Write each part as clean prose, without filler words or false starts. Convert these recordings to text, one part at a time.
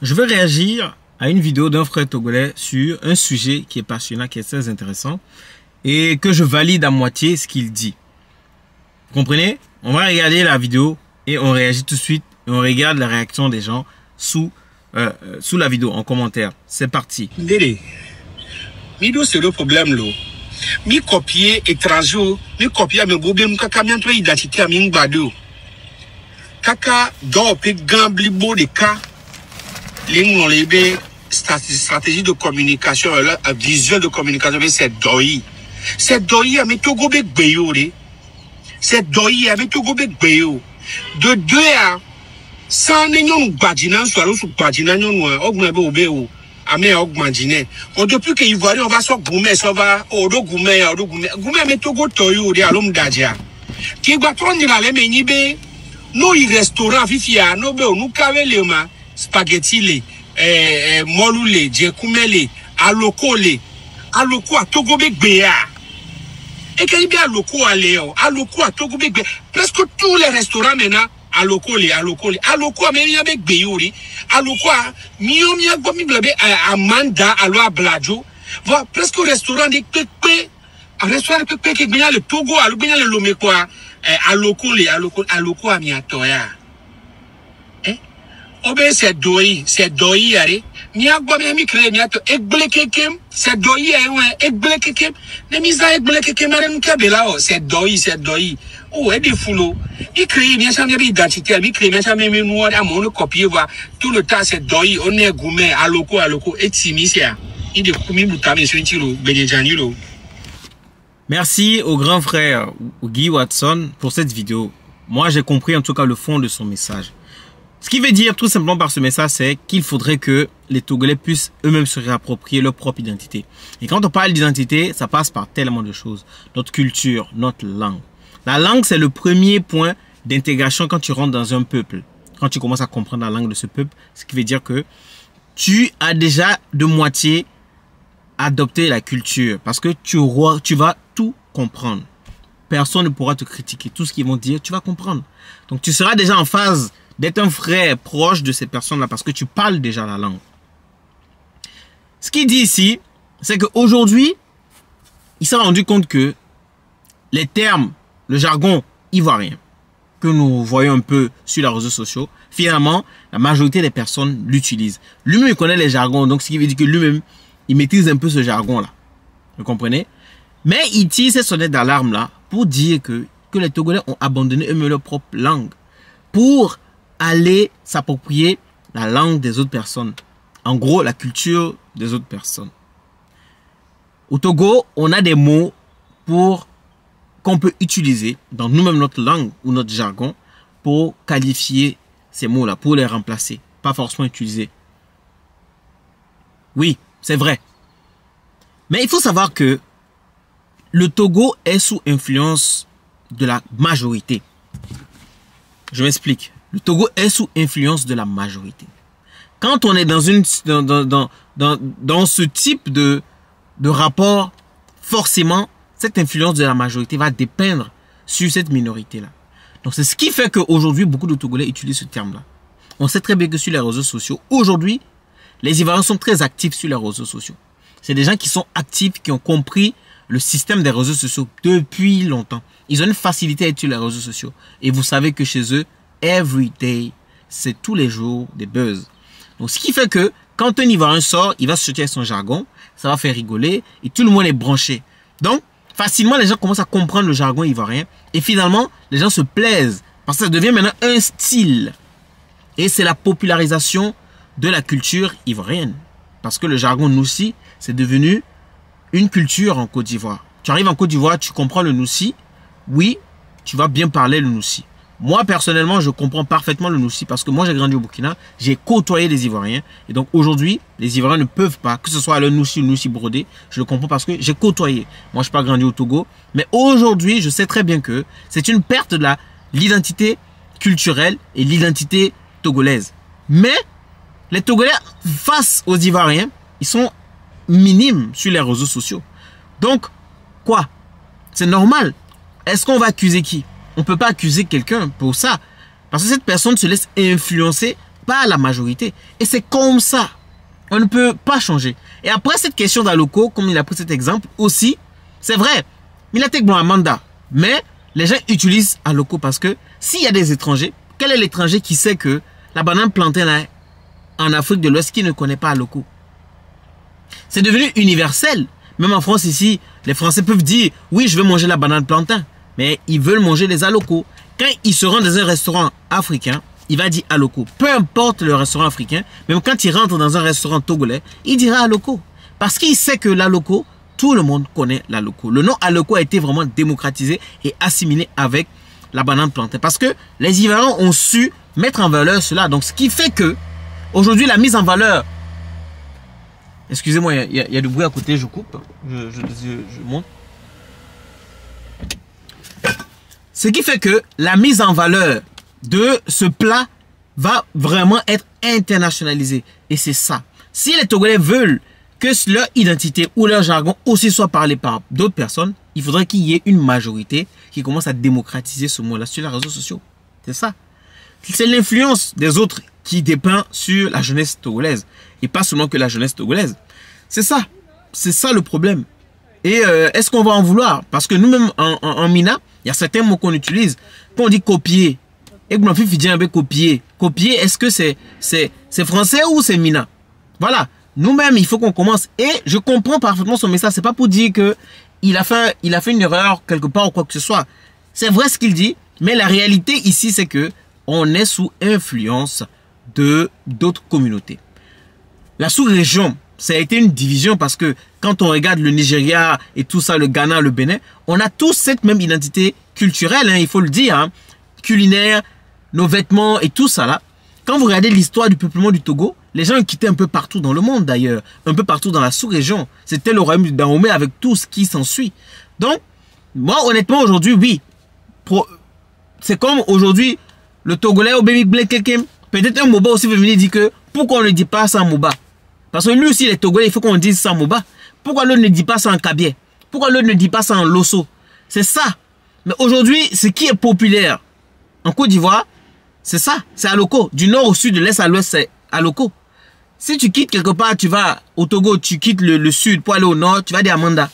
Je veux réagir à une vidéo d'un frère togolais sur un sujet qui est passionnant, qui est très intéressant et que je valide à moitié ce qu'il dit. Vous comprenez? On va regarder la vidéo et on réagit tout de suite et on regarde la réaction des gens sous la vidéo en commentaire. C'est parti. Délé. Mido c'est le problème là. Mi copier étranger, mi copier me bobe mu kaka mi entre identité a mi ngbado. Kaka do pe gambli bo de ka. L'on lebe stratégie de communication, la vision de communication, c'est doi. C'est doi a mis tout gobe gbeyo de. C'est doi a mis tout gobe gbeyo. De deux à 100 nyon badjinan soit ou badjinan nyon augmenter obéo. Amé augmenter. On depuis que Ivoirien on va soit goumé ça va odo goumé mais tout go toyo de alom dadia. Qui va prendre la leme nibe no restaurant fifia no be onu kawele ma spaghetti le molu le djekume le aloko a Togo Begbeya et qu'il y a aloko à Togo Begbeya presque tous les restaurants maintenant aloko a meya Begbeya aloko a mia gomi blabe amanda alo ablajo va presque restaurant de pepe un restaurant de pepe qui bien le Togo alo bien le lomé quoi aloko a mia toya. Obe c'est doi yare mi agba mi créer mi ato egblekekem c'est doi egblekekem ne mi za eglekekem are nkabela o c'est doi oh e de fulo il crée bien ça mi identité mi crée bien ça mi noir à mon copier va tout le temps c'est doi on est gourmet aloko et timisia il de kumi butame swintilo benejanilo. Merci au grand frère Guy Watson pour cette vidéo. Moi j'ai compris en tout cas le fond de son message. Ce qui veut dire tout simplement par ce message, c'est qu'il faudrait que les Togolais puissent eux-mêmes se réapproprier leur propre identité. Et quand on parle d'identité, ça passe par tellement de choses. Notre culture, notre langue. La langue, c'est le premier point d'intégration quand tu rentres dans un peuple. Quand tu commences à comprendre la langue de ce peuple, ce qui veut dire que tu as déjà de moitié adopté la culture. Parce que tu vas tout comprendre. Personne ne pourra te critiquer. Tout ce qu'ils vont dire, tu vas comprendre. Donc tu seras déjà en phase d'être un frère proche de ces personnes-là parce que tu parles déjà la langue. Ce qu'il dit ici, c'est qu'aujourd'hui, il s'est rendu compte que les termes, le jargon ivoirien que nous voyons un peu sur les réseaux sociaux, finalement, la majorité des personnes l'utilisent. Lui-même, il connaît les jargons, donc ce qui veut dire que lui-même, il maîtrise un peu ce jargon-là. Vous comprenez? Mais il tire cette sonnette d'alarme-là pour dire que les Togolais ont abandonné eux-mêmes leur propre langue pour aller s'approprier la langue des autres personnes. En gros, la culture des autres personnes. Au Togo, on a des mots qu'on peut utiliser dans nous-mêmes notre langue ou notre jargon pour qualifier ces mots-là, pour les remplacer. Pas forcément utiliser. Oui, c'est vrai. Mais il faut savoir que le Togo est sous influence de la majorité. Je m'explique. Le Togo est sous influence de la majorité. Quand on est dans ce type de rapport, forcément, cette influence de la majorité va dépendre sur cette minorité-là. Donc, c'est ce qui fait qu'aujourd'hui, beaucoup de Togolais utilisent ce terme-là. On sait très bien que sur les réseaux sociaux, aujourd'hui, les Ivoiriens sont très actifs sur les réseaux sociaux. C'est des gens qui sont actifs, qui ont compris le système des réseaux sociaux depuis longtemps. Ils ont une facilité à être sur les réseaux sociaux. Et vous savez que chez eux, every day, c'est tous les jours des buzz. Donc, ce qui fait que quand un Ivoirien sort, il va se jeter avec son jargon, ça va faire rigoler et tout le monde est branché. Donc, facilement, les gens commencent à comprendre le jargon ivoirien et finalement, les gens se plaisent parce que ça devient maintenant un style. Et c'est la popularisation de la culture ivoirienne. Parce que le jargon Noussi, c'est devenu une culture en Côte d'Ivoire. Tu arrives en Côte d'Ivoire, tu comprends le Noussi, oui, tu vas bien parler le Noussi. Moi, personnellement, je comprends parfaitement le Noussi parce que moi, j'ai grandi au Burkina, j'ai côtoyé des Ivoiriens. Et donc, aujourd'hui, les Ivoiriens ne peuvent pas, que ce soit le Noussi ou le Noussi brodé, je le comprends parce que j'ai côtoyé. Moi, je ne suis pas grandi au Togo. Mais aujourd'hui, je sais très bien que c'est une perte de l'identité culturelle et l'identité togolaise. Mais, les Togolais, face aux Ivoiriens, ils sont minimes sur les réseaux sociaux. Donc, quoi? C'est normal. Est-ce qu'on va accuser qui? On ne peut pas accuser quelqu'un pour ça. Parce que cette personne se laisse influencer pas la majorité. Et c'est comme ça. On ne peut pas changer. Et après cette question d'Aloko, comme il a pris cet exemple aussi, c'est vrai, il a été bon à mandat. Mais les gens utilisent Aloko parce que s'il y a des étrangers, quel est l'étranger qui sait que la banane plantain là, en Afrique de l'Ouest qui ne connaît pas Aloko? C'est devenu universel. Même en France ici, les Français peuvent dire oui, je veux manger la banane plantain, mais ils veulent manger les Aloko. Quand ils se rendent dans un restaurant africain, il va dire Aloko. Peu importe le restaurant africain, même quand il rentre dans un restaurant togolais, il dira Aloko. Parce qu'il sait que l'Aloko, tout le monde connaît l'Aloko. Le nom Aloko a été vraiment démocratisé et assimilé avec la banane plantain. Parce que les Ivoiriens ont su mettre en valeur cela. Donc ce qui fait que aujourd'hui la mise en valeur... Excusez-moi, il y a du bruit à côté, je coupe. Je monte. Ce qui fait que la mise en valeur de ce plat va vraiment être internationalisée. Et c'est ça. Si les Togolais veulent que leur identité ou leur jargon aussi soit parlé par d'autres personnes, il faudrait qu'il y ait une majorité qui commence à démocratiser ce mot-là sur les réseaux sociaux. C'est ça. C'est l'influence des autres qui dépeint sur la jeunesse togolaise. Et pas seulement que la jeunesse togolaise. C'est ça. C'est ça le problème. Et est-ce qu'on va en vouloir? Parce que nous-mêmes, en Mina, il y a certains mots qu'on utilise. Quand on dit copier, et que mon fils dit un peu copier. Copier, est-ce que c'est français ou c'est Mina? Voilà. Nous-mêmes, il faut qu'on commence. Et je comprends parfaitement son message. C'est pas pour dire que il a fait une erreur quelque part ou quoi que ce soit. C'est vrai ce qu'il dit. Mais la réalité ici, c'est que on est sous influence de d'autres communautés. La sous-région, ça a été une division parce que quand on regarde le Nigeria et tout ça, le Ghana, le Bénin, on a tous cette même identité culturelle, hein, il faut le dire, hein, culinaire, nos vêtements et tout ça là. Quand vous regardez l'histoire du peuplement du Togo, les gens ont quitté un peu partout dans le monde d'ailleurs, un peu partout dans la sous-région. C'était le royaume du Dahomey avec tout ce qui s'ensuit. Donc, moi honnêtement aujourd'hui, oui, c'est comme aujourd'hui, le Togolais au baby black quelqu'un, peut-être un Moba aussi veut venir dire que pourquoi on ne dit pas ça en Moba? Parce que lui aussi, les Togolais, il faut qu'on dise ça en Moba. Pourquoi l'autre ne dit pas ça en Kabié? Pourquoi l'autre ne dit pas ça en Losso? C'est ça. Mais aujourd'hui, ce qui est populaire en Côte d'Ivoire, c'est ça. C'est Aloko. Du nord au sud, de l'est à l'ouest, c'est Aloko. Si tu quittes quelque part, tu vas au Togo, tu quittes le sud pour aller au nord, tu vas dire Amanda.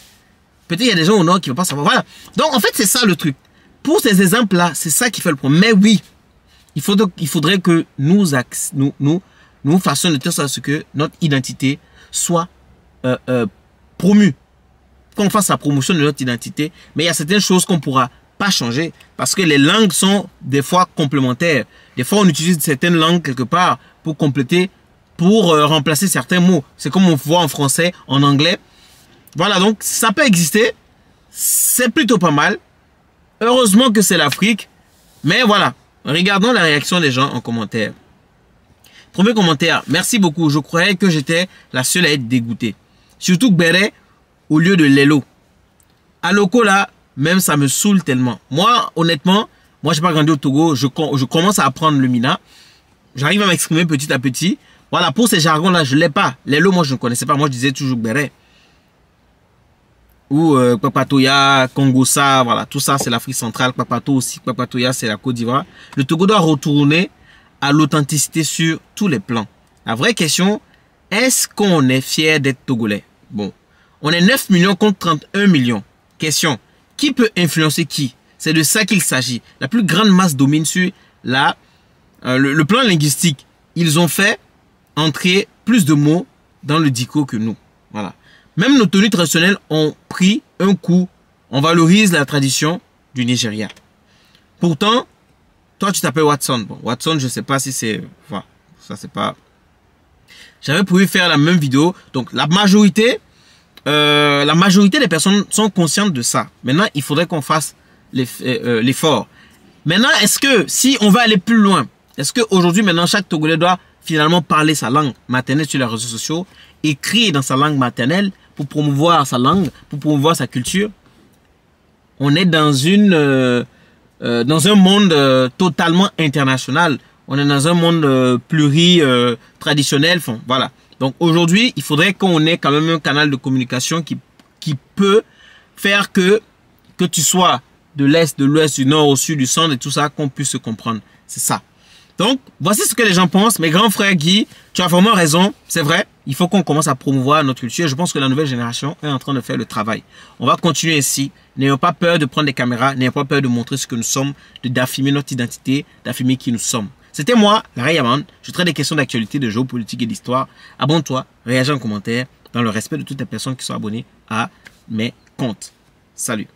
Peut-être il y a des gens au nord qui ne vont pas savoir. Voilà. Donc en fait, c'est ça le truc. Pour ces exemples-là, c'est ça qui fait le problème. Mais oui, il faudrait que nous fassions de telle sorte à ce que notre identité soit promue. Qu'on fasse la promotion de notre identité. Mais il y a certaines choses qu'on ne pourra pas changer parce que les langues sont des fois complémentaires. Des fois, on utilise certaines langues quelque part pour compléter, pour remplacer certains mots. C'est comme on voit en français, en anglais. Voilà, donc ça peut exister. C'est plutôt pas mal. Heureusement que c'est l'Afrique. Mais voilà, regardons la réaction des gens en commentaire. Premier commentaire, merci beaucoup. Je croyais que j'étais la seule à être dégoûtée. Surtout Gbere au lieu de Lelo. Aloko là, même ça me saoule tellement. Moi, honnêtement, moi j'ai pas grandi au Togo. Je commence à apprendre le Mina. J'arrive à m'exprimer petit à petit. Voilà, pour ces jargons là, je l'ai pas. Lelo, moi je ne connaissais pas. Moi je disais toujours Gbere. Ou Kpakpatoya, Kongosa, voilà, tout ça c'est l'Afrique centrale. Kpakpato aussi, Kpakpatoya c'est la Côte d'Ivoire. Le Togo doit retourner à l'authenticité sur tous les plans. La vraie question, est-ce qu'on est fier d'être Togolais? Bon, on est 9 millions contre 31 millions. Question, qui peut influencer qui? C'est de ça qu'il s'agit. La plus grande masse domine sur le plan linguistique. Ils ont fait entrer plus de mots dans le dico que nous. Voilà. Même nos tenues traditionnelles ont pris un coup. On valorise la tradition du Nigeria. Pourtant, toi, tu t'appelles Watson. Bon, Watson, je ne sais pas si c'est... Enfin, ça, c'est pas... J'avais prévu faire la même vidéo. Donc, la majorité des personnes sont conscientes de ça. Maintenant, il faudrait qu'on fasse l'effort. Maintenant, est-ce que, si on va aller plus loin, est-ce qu'aujourd'hui, maintenant, chaque Togolais doit finalement parler sa langue maternelle sur les réseaux sociaux, écrire dans sa langue maternelle pour promouvoir sa langue, pour promouvoir sa culture? On est dans un monde totalement international. On est dans un monde traditionnel. Voilà. Donc aujourd'hui, il faudrait qu'on ait quand même un canal de communication qui peut faire que tu sois de l'Est, de l'Ouest, du Nord, au Sud, du Centre et tout ça, qu'on puisse se comprendre. C'est ça. Donc, voici ce que les gens pensent. Mes grands frères Guy, tu as vraiment raison. C'est vrai, il faut qu'on commence à promouvoir notre culture. Je pense que la nouvelle génération est en train de faire le travail. On va continuer ainsi. N'ayons pas peur de prendre des caméras. N'ayons pas peur de montrer ce que nous sommes, d'affirmer notre identité, d'affirmer qui nous sommes. C'était moi, Larry Yaman. Je traite des questions d'actualité, de géopolitique et d'histoire. Abonne-toi, réagis en commentaire, dans le respect de toutes les personnes qui sont abonnées à mes comptes. Salut.